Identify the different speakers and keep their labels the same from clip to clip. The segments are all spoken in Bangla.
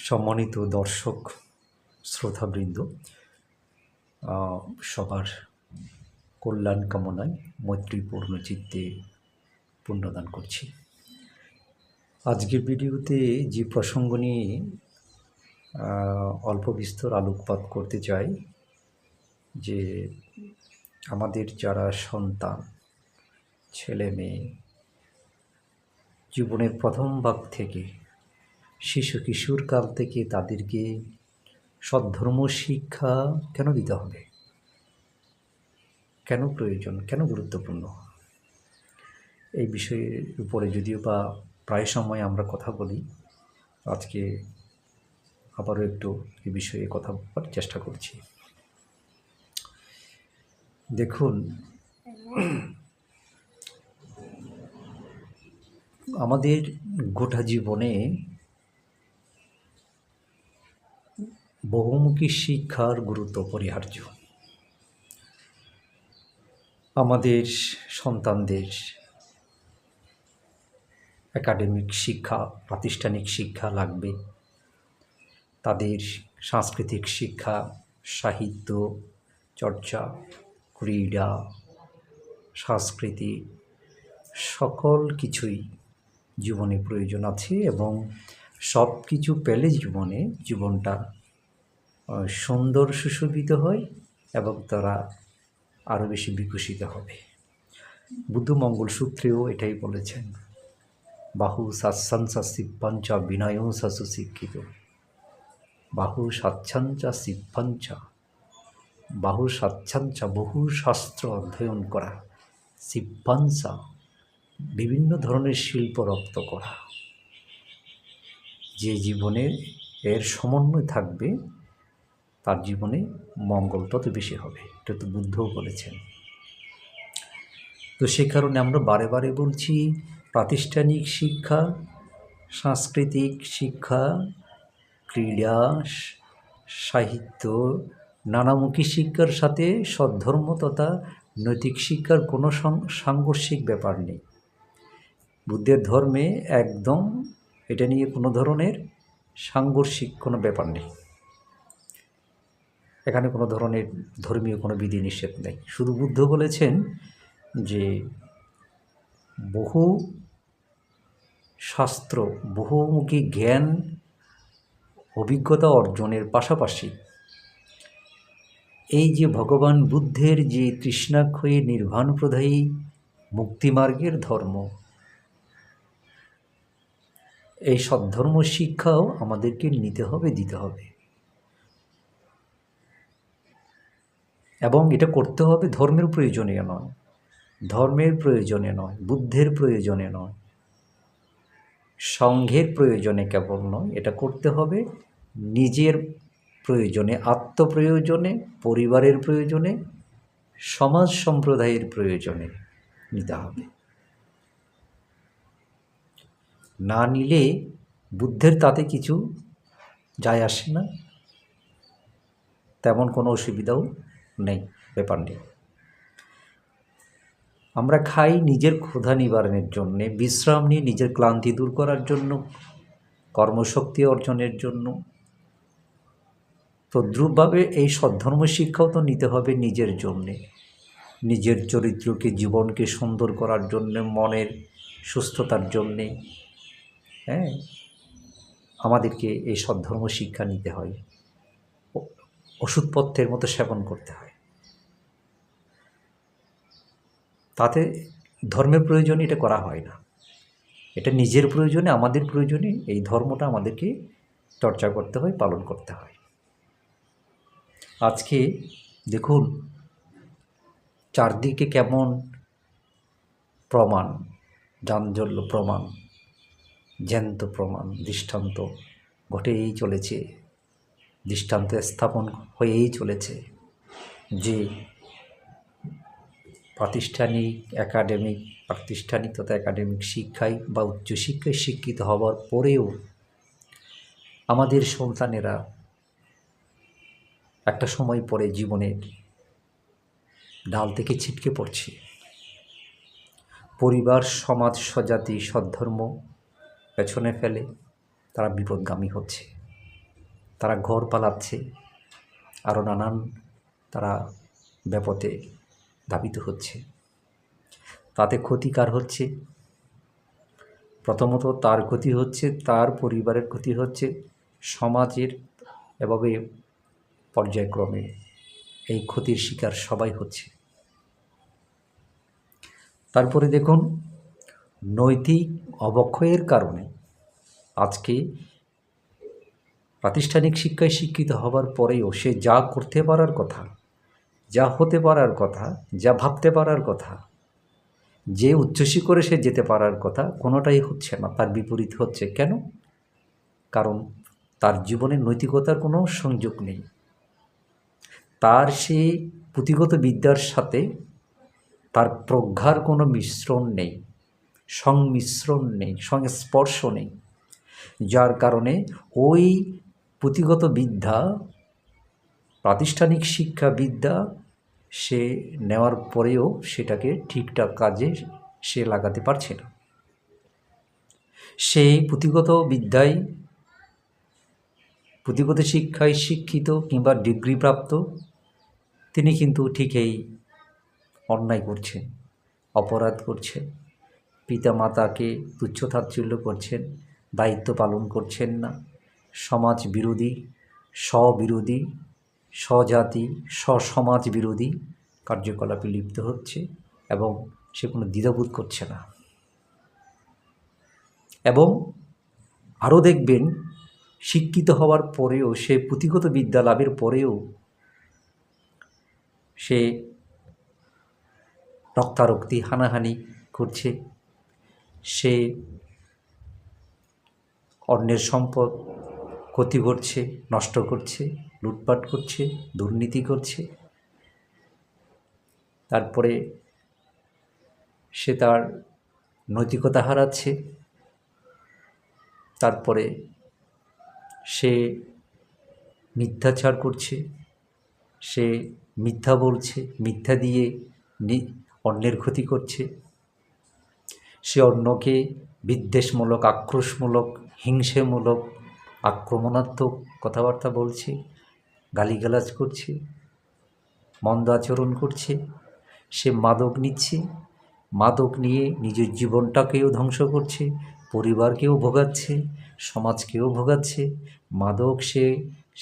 Speaker 1: সম্মানিত দর্শক শ্রোতাবৃন্দ, সবার কল্যাণ কামনায় মৈত্রীপূর্ণ চিত্তে পুণ্যদান করছি। আজকের ভিডিওতে যে প্রসঙ্গ নিয়ে অল্প বিস্তর আলোকপাত করতে চাই, যে আমাদের যারা সন্তান, ছেলে মেয়ে, জীবনের প্রথম ভাগ থেকে শিশু কিশোর কাল থেকে তাদেরকে সদ্ধর্ম শিক্ষা কেন দিতে হবে, কেন প্রয়োজন, কেন গুরুত্বপূর্ণ, এই বিষয়ের উপরে যদিও বা প্রায় সময় আমরা কথা বলি, আজকে আবারও একটু এই বিষয়ে কথা বলার চেষ্টা করছি। দেখুন, আমাদের গোটা জীবনে বহুমুখী শিক্ষার গুরুত্ব অপরিহার্য। আমাদের সন্তানদের একাডেমিক শিক্ষা, প্রাতিষ্ঠানিক শিক্ষা লাগবে, তাদের সাংস্কৃতিক শিক্ষা, সাহিত্য চর্চা, ক্রীড়া, সংস্কৃতি সকল কিছুই জীবনে প্রয়োজন আছে, এবং সব কিছু পেলে জীবনটা সুন্দর সুশোভিত হয় এবং তারা আরও বেশি বিকশিত হবে। বুদ্ধ মঙ্গল সূত্রেও এটাই বলেছেন, বাহু সাচ্ছাঞ্চা সিপ্পাঞ্চা বিনয়ং সাসু শিক্ষিত, বাহু সাচ্ছাঞ্চা সিপ্পাঞ্চা, বাহু সাচ্ছাঞ্চা বহু শাস্ত্র অধ্যয়ন করা, সিপ্পাঞ্চা বিভিন্ন ধরনের শিল্প রপ্ত করা। যে জীবনে এর সমন্বয় থাকবে তার জীবনে মঙ্গল তত বেশি হবে, এটা তো বুদ্ধও বলেছেন। তো সে কারণে আমরা বারে বারে বলছি, প্রাতিষ্ঠানিক শিক্ষা, সাংস্কৃতিক শিক্ষা, ক্রীড়া, সাহিত্য, নানামুখী শিক্ষার সাথে সদ্ধর্ম তথা নৈতিক শিক্ষার কোনো সাংঘর্ষিক ব্যাপার নেই। বুদ্ধের ধর্মে একদম এটা নিয়ে কোনো ধরনের সাংঘর্ষিক কোনো ব্যাপার নেই। এখানে কোনো ধরনের ধর্মীয় কোনো বিধিনিষেধ নেই। শুধু বুদ্ধ বলেছেন যে বহু শাস্ত্র, বহুমুখী জ্ঞান, অভিজ্ঞতা অর্জনের পাশাপাশি এই যে ভগবান বুদ্ধের যে তৃষ্ণাক্ষয়ী নির্বাণ প্রদায়ী মুক্তিমার্গের ধর্ম, এই সদ্ধর্ম শিক্ষাও আমাদেরকে নিতে হবে, দিতে হবে, এবং এটা করতে হবে ধর্মের প্রয়োজনে নয়, ধর্মের প্রয়োজনে নয়, বুদ্ধের প্রয়োজনে নয়, সংঘের প্রয়োজনে কেবল নয়, এটা করতে হবে নিজের প্রয়োজনে, আত্মপ্রয়োজনে, পরিবারের প্রয়োজনে, সমাজ সম্প্রদায়ের প্রয়োজনে নিতে হবে। না নিলে বুদ্ধের তাতে কিছু যায় আসে না, তেমন কোনো অসুবিধাও নেই, ব্যাপার নেই। আমরা খাই নিজের ক্ষুধা নিবারণের জন্যে, বিশ্রাম নিয়ে নিজের ক্লান্তি দূর করার জন্য, কর্মশক্তি অর্জনের জন্য। তদ্রূপভাবে এই সদ্ধর্ম শিক্ষাও তো নিতে হবে নিজের জন্যে, নিজের চরিত্রকে, জীবনকে সুন্দর করার জন্যে, মনের সুস্থতার জন্যে। আমাদেরকে এই সদ্ধর্ম শিক্ষা নিতে হয়, ওষুধপথ্যের মতো সেবন করতে হয়। তাতে ধর্মের প্রয়োজনে এটা করা হয় না, এটা নিজের প্রয়োজনে, আমাদের প্রয়োজনে এই ধর্মটা আমাদেরকে চর্চা করতে হয়, পালন করতে হয়। আজকে দেখুন চারদিকে কেমন প্রমাণ, জাঞ্জল্য প্রমাণ, জ্যান্ত প্রমাণ, দৃষ্টান্ত ঘটেই চলেছে, দৃষ্টান্ত স্থাপন হয়েই চলেছে যে প্রাতিষ্ঠানিক তথা একাডেমিক শিক্ষায় বা উচ্চশিক্ষায় শিক্ষিত হওয়ার পরেও আমাদের সন্তানেরা একটা সময় পরে জীবনের ডাল থেকে ছিটকে পড়ছে। পরিবার, সমাজ, স্বজাতি, সদ্ধর্ম পেছনে ফেলে তারা বিপদগামী হচ্ছে। তারা ঘর পালাচ্ছে, আরও নানান তারা ব্যাপতে ধাবিত হচ্ছে। তাতে ক্ষতি কার হচ্ছে? প্রথমত তার ক্ষতি হচ্ছে, তার পরিবারের ক্ষতি হচ্ছে, সমাজের এভাবে পর্যায়ক্রমে এই ক্ষতির শিকার সবাই হচ্ছে। তারপরে দেখুন, নৈতিক অবক্ষয়ের কারণে আজকে প্রাতিষ্ঠানিক শিক্ষায় শিক্ষিত হবার পরেও সে যা করতে পারার কথা, যা হতে পারার কথা, যা ভাবতে পারার কথা, যে উচ্চশিখরে সে যেতে পারার কথা, কোনোটাই হচ্ছে না, তার বিপরীত হচ্ছে। কেন? কারণ তার জীবনে নৈতিকতার কোনো সংযোগ নেই। তার সেই পুঁথিগত বিদ্যার সাথে তার প্রজ্ঞার কোনো মিশ্রণ নেই, সংমিশ্রণ নেই, সংস্পর্শ নেই, যার কারণে ওই পুঁথিগত বিদ্যা, প্রাতিষ্ঠানিক শিক্ষা বিদ্যা সে নেওয়ার পরেও সেটাকে ঠিকঠাক কাজে সে লাগাতে পারছে না। সেই পুঁথিগত বিদ্যায়, পুঁথিগত শিক্ষায় শিক্ষিত কিংবা ডিগ্রিপ্রাপ্ত তিনি কিন্তু ঠিকই অন্যায় করছেন, অপরাধ করছেন, পিতামাতাকে তুচ্ছতাচ্ছিল্য করছেন, দায়িত্ব পালন করছেন না, সমাজ বিরোধী, স্ববিরোধী, স্বজাতি, স্বসমাজ বিরোধী কার্যকলাপে লিপ্ত হচ্ছে এবং সে কোনো দ্বিধাবোধ করছে না। এবং আরও দেখবেন, শিক্ষিত হওয়ার পরেও সে পুঁথিগত বিদ্যা লাভের পরেও সে রক্তারক্তি, হানাহানি করছে, সে অন্যের সম্পদ ক্ষতি করছে, নষ্ট করছে, লুটপাট করছে, দুর্নীতি করছে। তারপরে সে তার নৈতিকতা হারাচ্ছে। তারপরে সে মিথ্যাচার করছে, সে মিথ্যা বলছে, মিথ্যা দিয়ে অন্যের ক্ষতি করছে, সে অন্যকে বিদ্বেষমূলক, আক্রোশমূলক, হিংসেমূলক, আক্রমণাত্মক কথাবার্তা বলছে, গালিগালাজ করছে, মন্দ আচরণ করছে, সে মাদক নিচ্ছে, মাদক নিয়ে নিজের জীবনটাকেও ধ্বংস করছে, পরিবারকেও ভোগাচ্ছে, সমাজকেও ভোগাচ্ছে। মাদক সে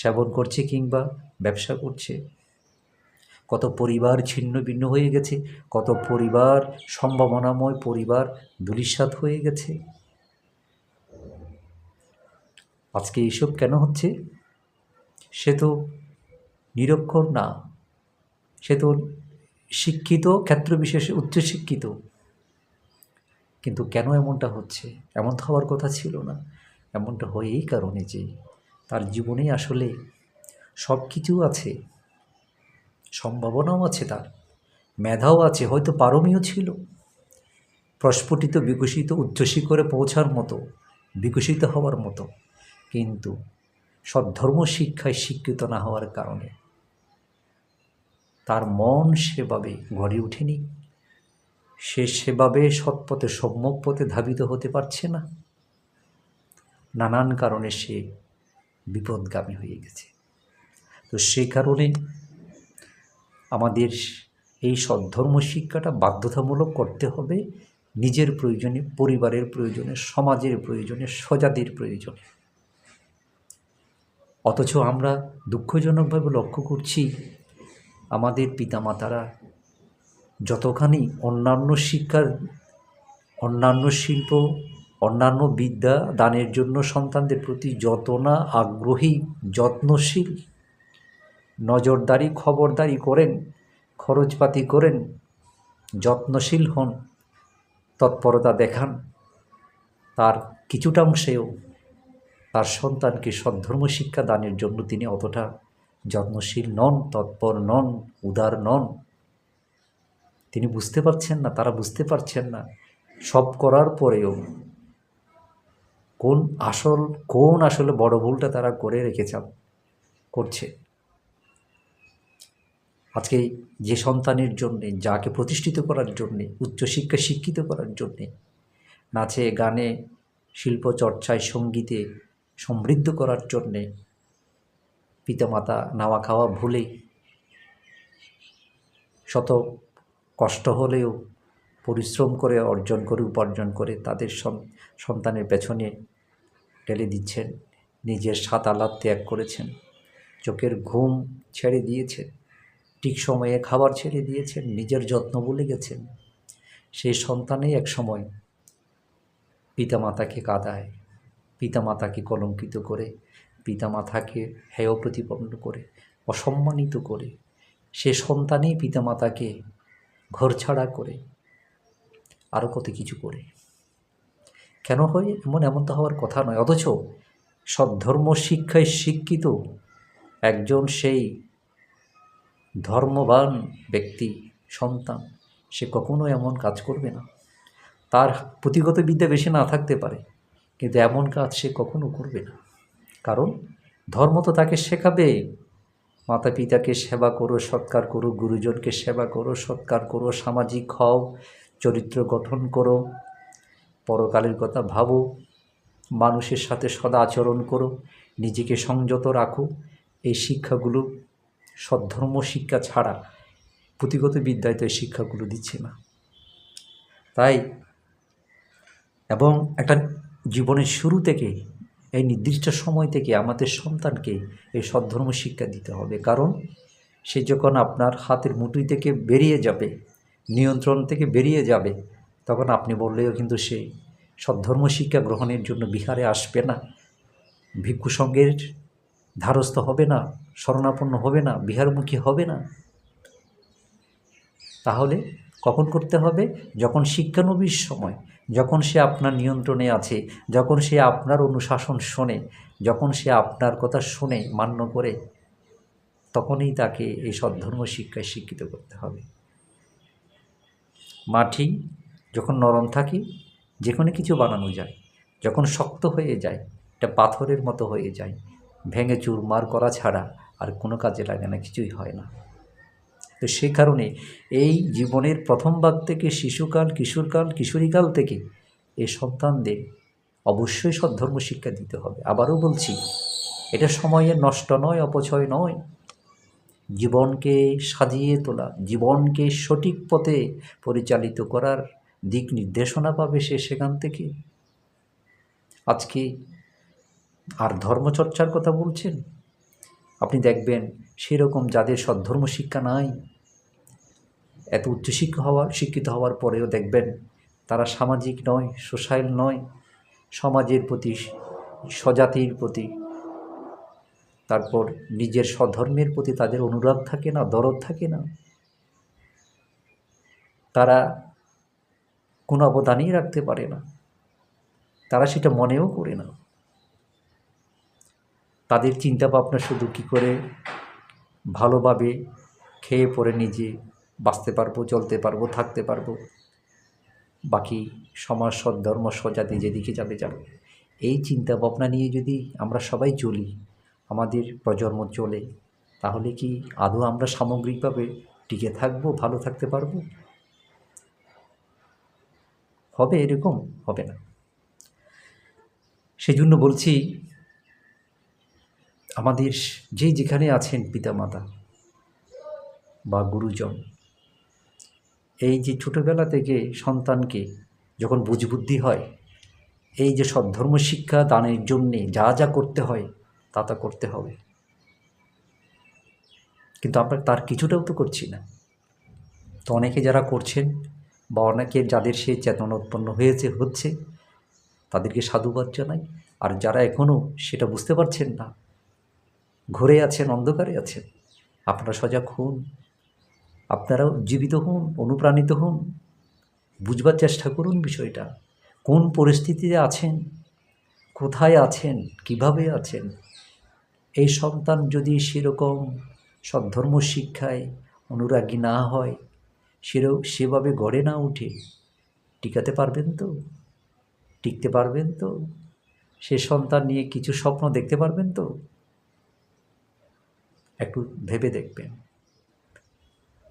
Speaker 1: সেবন করছে কিংবা ব্যবসা করছে। কত পরিবার ছিন্ন ভিন্ন হয়ে গেছে, কত পরিবার, সম্ভাবনাময় পরিবার ধূলিসাৎ হয়ে গেছে। আজকে এইসব কেন হচ্ছে? সে তো নিরক্ষর না, সে তো শিক্ষিত, ক্ষেত্রবিশেষে উচ্চশিক্ষিত, কিন্তু কেন এমনটা হচ্ছে? এমন তো হওয়ার কথা ছিল না। এমনটা হয় এই কারণে যে তার জীবনে আসলে সব কিছু আছে, সম্ভাবনাও আছে, তার মেধাও আছে, হয়তো পারমিও ছিল, প্রস্ফুটিত, বিকশিত, উচ্চশিখরে পৌঁছার মতো, বিকশিত হওয়ার মতো, কিন্তু সদ্ধর্ম শিক্ষায় শিক্ষিত না হওয়ার কারণে তার মন সেভাবে গড়ে ওঠেনি, সে সেভাবে সৎপথে, সম্যক পথে ধাবিত হতে পারছে না। নানান কারণে সে বিপদগামী হয়ে গেছে। তো সেই কারণে আমাদের এই সদ্ধর্ম শিক্ষাটা বাধ্যতামূলক করতে হবে, নিজের প্রয়োজনে, পরিবারের প্রয়োজনে, সমাজের প্রয়োজনে, স্বজাতির প্রয়োজনে। অথচ আমরা দুঃখজনকভাবে লক্ষ্য করছি, আমাদের পিতামাতারা যতখানি অন্যান্য শিক্ষার, অন্যান্য শিল্প, অন্যান্য বিদ্যা দানের জন্য সন্তানদের প্রতি যত না আগ্রহী, যত্নশীল, নজরদারি, খবরদারি করেন, খরচপাতি করেন, যত্নশীল হন, তৎপরতা দেখান, তার কিছুটা অংশেও তার সন্তানকে সদ্ধর্ম শিক্ষা দানের জন্য তিনি অতটা যত্নশীল নন, তৎপর নন, উদার নন। তিনি বুঝতে পারছেন না, তারা বুঝতে পারছেন না। সব করার পরেও কোন আসলে বড় ভুলটা তারা করে রেখেছেন, করছে। আজকে যে সন্তানের জন্যে, যাকে প্রতিষ্ঠিত করার জন্যে, উচ্চশিক্ষায় শিক্ষিত করার জন্যে, নাচে, গানে, শিল্পচর্চায়, সঙ্গীতে সমৃদ্ধ করার জন্যে পিতামাতা নাওয়া খাওয়া ভুলে শত কষ্ট হলেও পরিশ্রম করে অর্জন করে উপার্জন করে তাদের সন্তানের পেছনে ঢেলে দিচ্ছেন, নিজের সাত আহ্লাদ ত্যাগ করেছেন, চোখের ঘুম ছেড়ে দিয়েছেন, ঠিক সময়ে খাবার ছেড়ে দিয়েছেন, নিজের যত্ন ভুলে গেছেন। সেই সন্তানই এক সময় পিতামাতাকে কাঁদায়, পিতামাতাকে কলঙ্কিত করে, পিতামাতাকে হেয় প্রতিপন্ন করে, অসম্মানিত করে। সে সন্তানই পিতামাতাকে ঘরছাড়া করে, আরও কত কিছু করে। কেন হয় এমন তো হওয়ার কথা নয়। অথচ সদ্ধর্ম শিক্ষায় শিক্ষিত একজন সেই ধর্মবান ব্যক্তি সন্তান, সে কখনো এমন কাজ করবে না। তার পুঁথিগত বিদ্যা বেশি না থাকতে পারে, কিন্তু এমন কাজ সে কখনো করবে না। কারণ ধর্ম তো তাকে শেখাবে, মাতা পিতাকে সেবা করো, সৎকার করো, গুরুজনকে সেবা করো, সৎকার করো, সামাজিক হও, চরিত্র গঠন করো, পরকালের কথা ভাবো, মানুষের সাথে সদা আচরণ করো, নিজেকে সংযত রাখো। এই শিক্ষাগুলো সদ্ধর্ম শিক্ষা ছাড়া পুঁথিগত বিদ্যায় তো এই শিক্ষাগুলো দিচ্ছে না। তাই এবং একটা জীবনের শুরু থেকে, এই নির্দিষ্ট সময় থেকে আমাদের সন্তানকে এই সদ্ধর্ম শিক্ষা দিতে হবে। কারণ সে যখন আপনার হাতের মুঠি থেকে বেরিয়ে যাবে, নিয়ন্ত্রণ থেকে বেরিয়ে যাবে, তখন আপনি বললেও কিন্তু সে সদ্ধর্ম শিক্ষা গ্রহণের জন্য বিহারে আসবে না, ভিক্ষু সঙ্গের ধারস্থ হবে না, শরণাপন্ন হবে না, বিহারমুখী হবে না। তাহলে কখন করতে হবে? যখন শিক্ষানবিশ সময়, যখন সে আপনার নিয়ন্ত্রণে আছে, যখন সে আপনার অনুশাসন শোনে, যখন সে আপনার কথা শুনে মান্য করে, তখনই তাকে এই সদ্ধর্ম শিক্ষায় শিক্ষিত করতে হবে। মাটি যখন নরম থাকে যে কোনো কিছু বানানো যায়, যখন শক্ত হয়ে যায়, এটা পাথরের মতো হয়ে যায়, ভেঙে চুরমার করা ছাড়া আর কোনো কাজে লাগে না, কিছুই হয় না। তো সেই কারণে এই জীবনের প্রথম ভাগ থেকে শিশুকাল, কিশোরকাল, কিশোরীকাল থেকে এই সন্তানদের অবশ্যই সদ্ধর্ম শিক্ষা দিতে হবে। আবারও বলছি, এটা সময়ের নষ্ট নয়, অপচয় নয়। জীবনকে সাজিয়ে তোলা, জীবনকে সঠিক পথে পরিচালিত করার দিক নির্দেশনা পাবে সে সেখান থেকে। আজকে আর ধর্মচর্চার কথা বলছেন, আপনি দেখবেন সেরকম যাদের সদ্ধর্ম শিক্ষা নাই, এত শিক্ষিত হওয়ার পরেও দেখবেন তারা সামাজিক নয়, সোশ্যাল নয়, সমাজের প্রতি, স্বজাতির প্রতি, তারপর নিজের স্বধর্মের প্রতি তাদের অনুরাগ থাকে না, দরদ থাকে না। তারা কোনো অবদানই রাখতে পারে না, তারা সেটা মনেও করে না। তাদের চিন্তা ভাবনা শুধু কী করে ভালোভাবে খেয়ে পরে নিজে বাঁচতে পারবো, চলতে পারবো, থাকতে পারবো, বাকি সমাজ, সদ্ধর্ম, স্বজাতি যেদিকে যাবে যাবে। এই চিন্তা ভাবনা নিয়ে যদি আমরা সবাই চলি, আমাদের প্রজন্ম চলে, তাহলে কি আদৌ আমরা সামগ্রিকভাবে টিকে থাকবো, ভালো থাকতে পারবো? হবে এরকম? হবে না। সেজন্য বলছি, আমাদের যেখানে আছেন পিতামাতা বা গুরুজন, এই যে ছোটোবেলা থেকে সন্তানকে যখন বুঝবুদ্ধি হয়, এই যে সদ্ধর্ম শিক্ষা দানের জন্যে যা যা করতে হয় তা করতে হবে। কিন্তু আমরা তার কিছুটাও তো করছি না। তো অনেকে যারা করছেন বা অনেকের যাদের সেই চেতনা উৎপন্ন হচ্ছে, তাদেরকে সাধুবাদ জানাই। আর যারা এখনও সেটা বুঝতে পারছেন না, ঘুরে আছেন, অন্ধকারে আছেন, আপনারা সজাগ হন, আপনারাও জীবিত হন, অনুপ্রাণিত হন, বুঝবার চেষ্টা করুন বিষয়টা, কোন পরিস্থিতিতে আছেন, কোথায় আছেন, কিভাবে আছেন। এই সন্তান যদি সেরকম সদ্ধর্ম শিক্ষায় অনুরাগী না হয়, সেভাবে গড়ে না উঠে, টিকাতে পারবেন তো? টিকতে পারবেন তো? সে সন্তান নিয়ে কিছু স্বপ্ন দেখতে পারবেন তো? একটু ভেবে দেখবেন।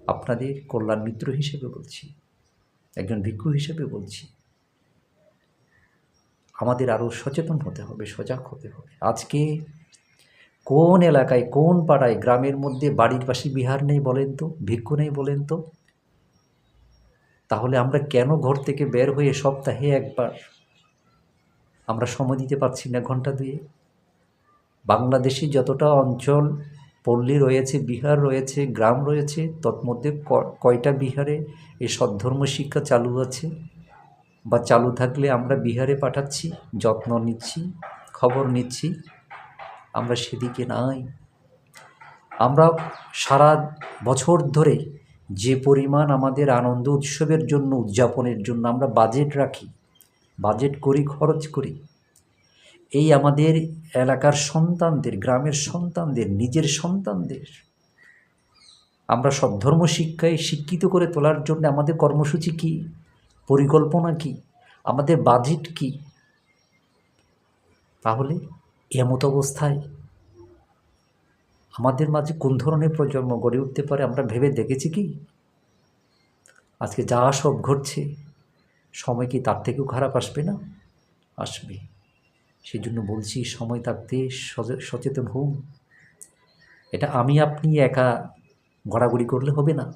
Speaker 1: আপনাদের কল্যাণ মিত্র হিসেবে বলছি, একজন ভিক্ষু হিসেবে বলছি, আমাদের আরও সচেতন হতে হবে, সজাগ হতে হবে। আজকে কোন এলাকায়, কোন পাড়ায়, গ্রামের মধ্যে বাড়ির পাশে বিহার নেই বলেন তো, ভিক্ষু নেই বলেন তো? তাহলে আমরা কেন ঘর থেকে বের হয়ে সপ্তাহে একবার আমরা সময় দিতে পারছি না ঘন্টা দুয়ে? বাংলাদেশে যতটা অঞ্চল পল্লী রয়েছে, বিহার রয়েছে, গ্রাম রয়েছে, তন্মধ্যে কয়টা বিহারে এই সদ্ধর্ম শিক্ষা চালু আছে? বা চালু থাকলে আমরা বিহারে পাঠাচ্ছি, যত্ন নিচ্ছি, খবর নিচ্ছি? আমরা সেদিকে নাই। আমরা সারা বছর ধরে যে পরিমাণ আমাদের আনন্দ উৎসবের জন্য, উদযাপনের জন্য আমরা বাজেট রাখি, বাজেট করি, খরচ করি, এই আমাদের এলাকার সন্তানদের, গ্রামের সন্তানদের, নিজের সন্তানদের আমরা সদ্ধর্ম শিক্ষায় শিক্ষিত করে তোলার জন্য আমাদের কর্মসূচি কী, পরিকল্পনা কী, আমাদের বাজেট কী? তাহলে এমত অবস্থায় আমাদের মাঝে কোন ধরনের প্রজন্ম গড়ে উঠতে পারে আমরা ভেবে দেখেছি কি? আজকে যা সব ঘটছে, সময় কি তার থেকেও খারাপ আসবে না? আসবে। সেই জন্য বলছি, সময় থাকতে সচেতন হন। এটা আমি আপনি একা গড়াগড়ি করলে হবে না।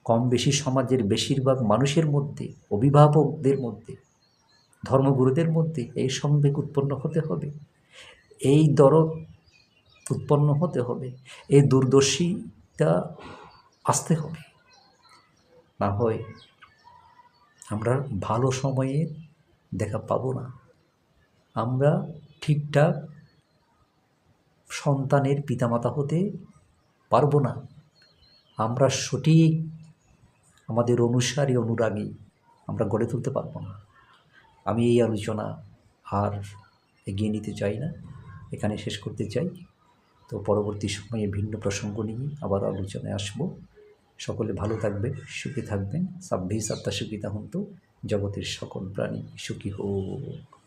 Speaker 1: কম বেশি সমাজের বেশিরভাগ মানুষের মধ্যে, অভিভাবকদের মধ্যে, ধর্মগুরুদের মধ্যে এই সংবেগ উৎপন্ন হতে হবে, এই দরদ উৎপন্ন হতে হবে, এই দূরদর্শিতা আসতে হবে। না হয় আমরা ভালো সময়ে দেখা পাবো না। আমরা ঠিকঠাক সন্তানের পিতামাতা হতে পারবো না। আমরা সঠিক আমাদের অনুসারী, অনুরাগী আমরা গড়ে তুলতে পারবো না। আমি এই আলোচনা আর এগিয়ে নিতে চাই না, এখানে শেষ করতে চাই। তো পরবর্তী সময়ে ভিন্ন প্রসঙ্গ নিয়ে আবার আলোচনায় আসবো। সকলে ভালো থাকবেন, সুখী থাকবেন। সাব্বিস আত্মা সুখিতা হন্তু, জগতের সকল প্রাণী সুখী হোক।